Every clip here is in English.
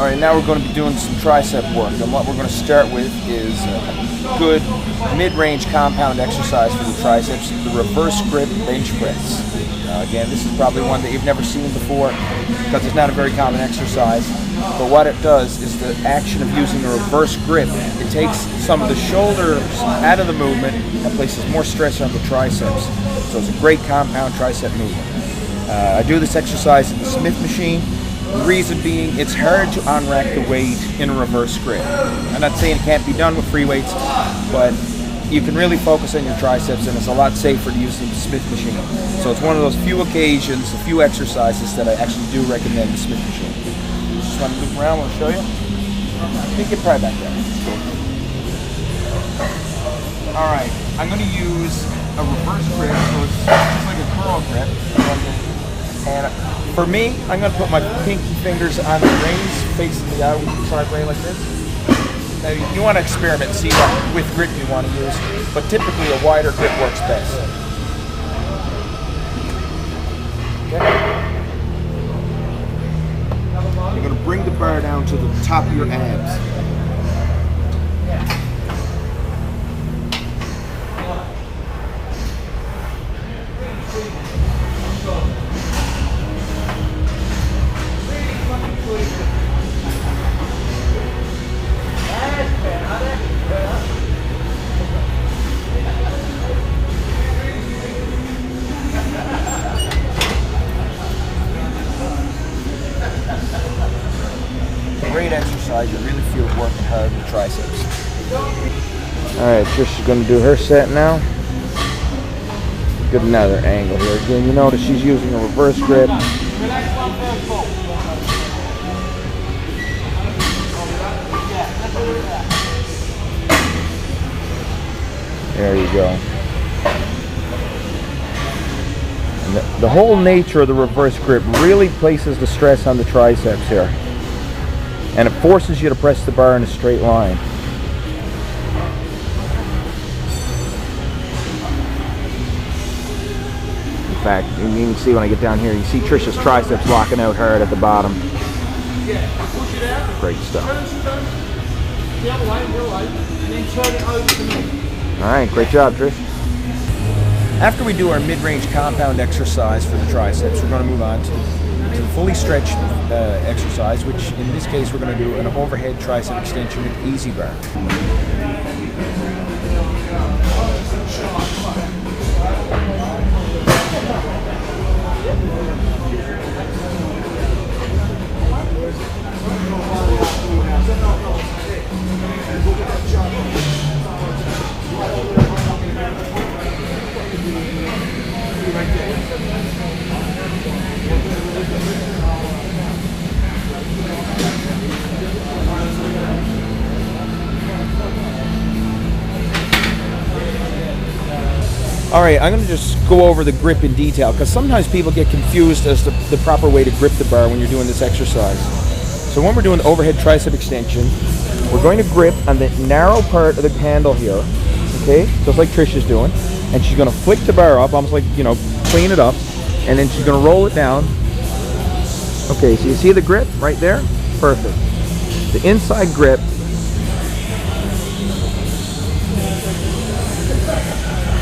Alright, now we're going to be doing some tricep work, and what we're going to start with is a good mid-range compound exercise for the triceps, the reverse grip bench press. Again, this is probably one that you've never seen before because it's not a very common exercise, but what it does is the action of using a reverse grip, it takes some of the shoulders out of the movement and places more stress on the triceps. So it's a great compound tricep movement. I do this exercise in the Smith machine. The reason being, it's hard to unrack the weight in a reverse grip. I'm not saying it can't be done with free weights, but you can really focus on your triceps, and it's a lot safer to use the Smith machine. So it's one of those few occasions, a few exercises that I actually do recommend the Smith machine. Just want to loop around, I want to show you. I think it's probably back there. Alright, I'm going to use a reverse grip, so it's just like a curl grip. And for me, I'm going to put my pinky fingers on the reins facing the outside rein like this. Now you want to experiment, see what grip you want to use, but typically a wider grip works best. Okay. You're going to bring the bar down to the top of your abs. Great exercise, you really feel it working hard with triceps. Alright, Trish is going to do her set now. Get another angle here. Again, you notice she's using a reverse grip. There you go. And the whole nature of the reverse grip really places the stress on the triceps here. And it forces you to press the bar in a straight line. In fact, you can see when I get down here, you see Trish's triceps locking out hard at the bottom. Great stuff. Alright, great job, Trish. After we do our mid-range compound exercise for the triceps, we're going to move on to the fully stretched exercise, which in this case we're going to do an overhead tricep extension with easy bar. Alright, I'm going to just go over the grip in detail because sometimes people get confused as to the proper way to grip the bar when you're doing this exercise. So when we're doing the overhead tricep extension, we're going to grip on the narrow part of the handle here, okay, just like Trish is doing, and she's going to flick the bar up, almost like, you know, clean it up, and then she's going to roll it down. Okay, so you see the grip right there? Perfect. The inside grip.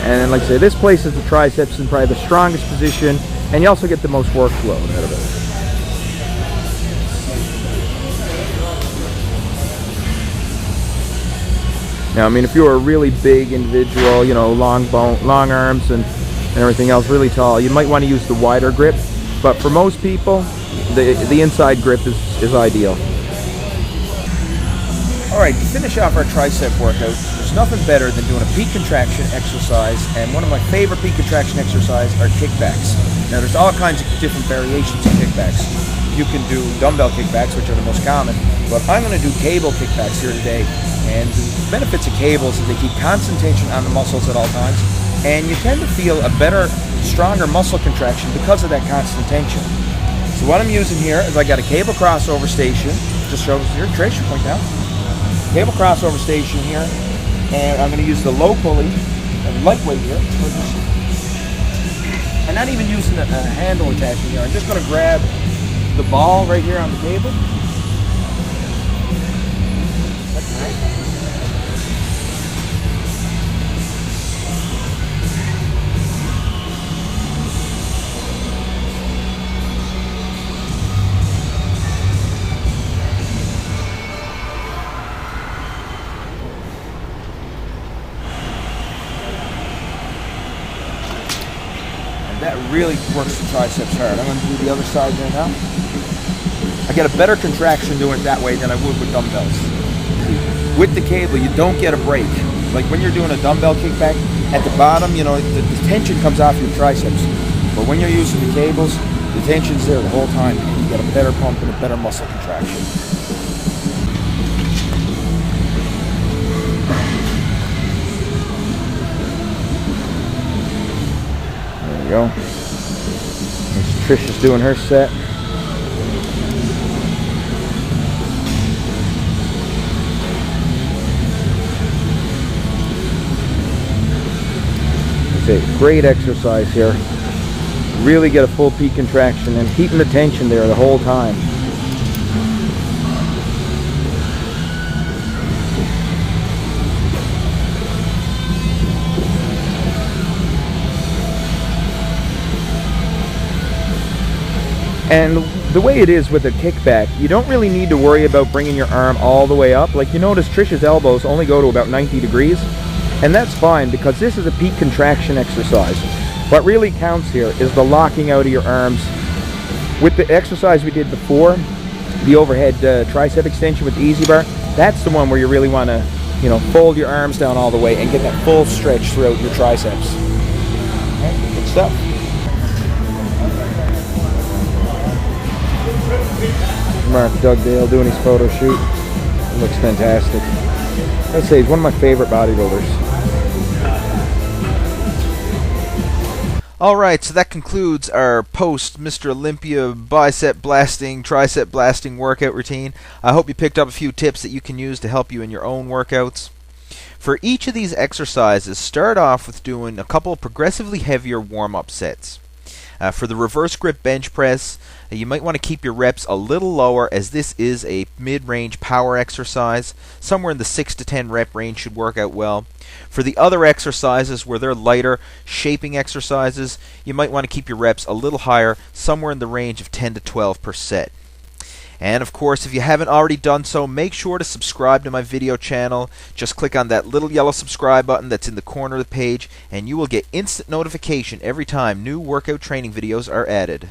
And then, like I say, this places the triceps in probably the strongest position, and you also get the most workflow out of it. Now, I mean, if you're a really big individual, you know, long arms and everything else, really tall, you might want to use the wider grip. But for most people, the inside grip is ideal. Alright, to finish off our tricep workout, there's nothing better than doing a peak contraction exercise, and one of my favorite peak contraction exercises are kickbacks. Now there's all kinds of different variations of kickbacks. You can do dumbbell kickbacks, which are the most common, but I'm going to do cable kickbacks here today. And the benefits of cables is they keep constant tension on the muscles at all times, and you tend to feel a better, stronger muscle contraction because of that constant tension. So what I'm using here is I got a cable crossover station, just shows here, Trish, point down. Cable crossover station here, and I'm going to use the low pulley, and lightweight here. I'm not even using a handle attachment here. I'm just going to grab the ball right here on the cable, That really works the triceps hard. I'm going to do the other side there now. I get a better contraction doing it that way than I would with dumbbells. With the cable, you don't get a break. Like when you're doing a dumbbell kickback, at the bottom, you know, the tension comes off your triceps. But when you're using the cables, the tension's there the whole time, and you get a better pump and a better muscle contraction. Go. Trish is doing her set. It's a great exercise here. Really get a full peak contraction and keeping the tension there the whole time. And the way it is with a kickback, you don't really need to worry about bringing your arm all the way up. Like you notice Trish's elbows only go to about 90 degrees. And that's fine because this is a peak contraction exercise. What really counts here is the locking out of your arms. With the exercise we did before, the overhead tricep extension with the easy bar, that's the one where you really want to, you know, fold your arms down all the way and get that full stretch throughout your triceps. Okay, good stuff. Mark Dugdale doing his photo shoot. It looks fantastic. I'd say he's one of my favorite bodybuilders. Alright, so that concludes our post Mr. Olympia bicep blasting, tricep blasting workout routine. I hope you picked up a few tips that you can use to help you in your own workouts. For each of these exercises, start off with doing a couple of progressively heavier warm-up sets. For the reverse grip bench press, you might want to keep your reps a little lower as this is a mid-range power exercise. Somewhere in the 6 to 10 rep range should work out well. For the other exercises where they're lighter, shaping exercises, you might want to keep your reps a little higher, somewhere in the range of 10 to 12 per set. And of course, if you haven't already done so, make sure to subscribe to my video channel. Just click on that little yellow subscribe button that's in the corner of the page, and you will get instant notification every time new workout training videos are added.